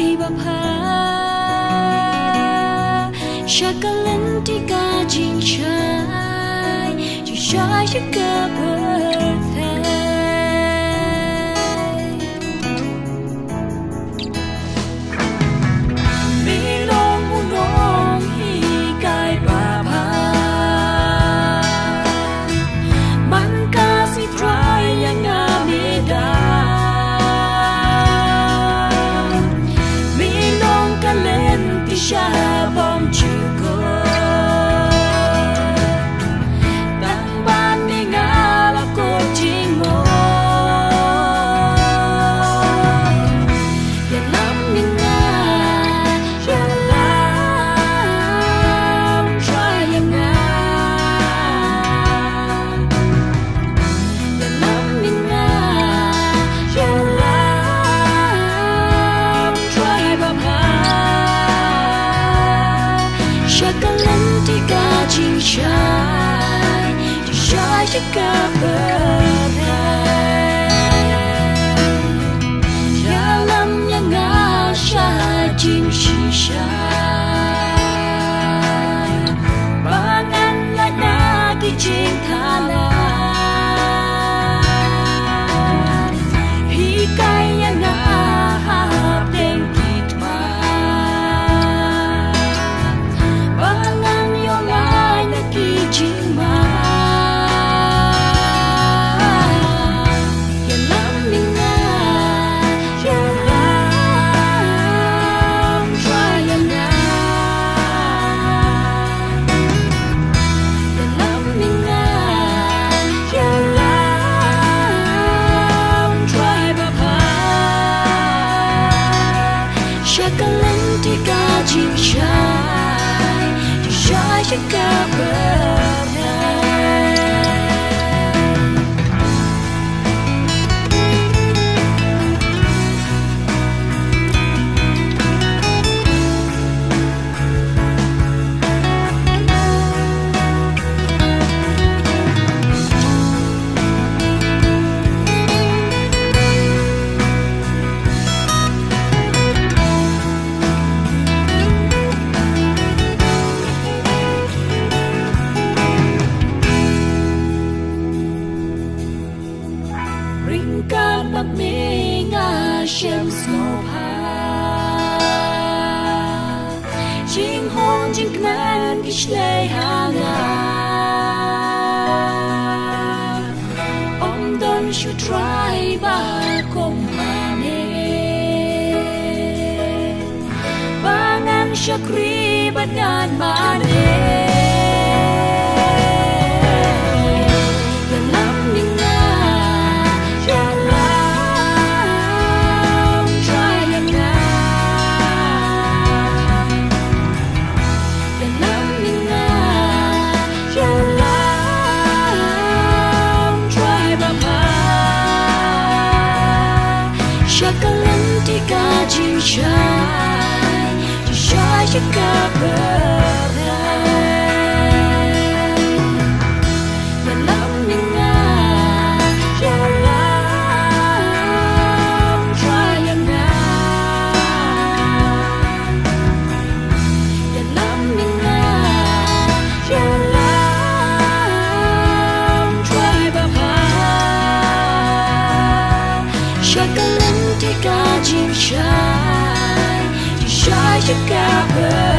try bập hà shakalan tika jing chai chỉ try cho cả bờ Sha bom chữ cô tăng ban đi ngã là cô chính ngồiอย่าล้ำยังไงอย่าล้ำ try ยังไงอย่าล้ำยังไงอย่าล้ำ try แบบหาshakalan tika jing chai chỉ try cho cả bờ ya lam ya nga sha jing shi sha bangan la na ki jing thala hi kai ya nga ha den kit ma shakalan tika jing chai chỉ try cho cả bờ Ringkan menga shem snow pa jing hong jing knan kishlei hanga om don should try ba kong mane bangan shakri bangan mane shakalan tika jing chai chỉ try cho cả bờอย่าล้ำยังไงอย่าล้ำ try ยังไงอย่าล้ำยังไงอย่าล้ำ try แบบหาshakalan tika jing chai chỉ try cho cả bờ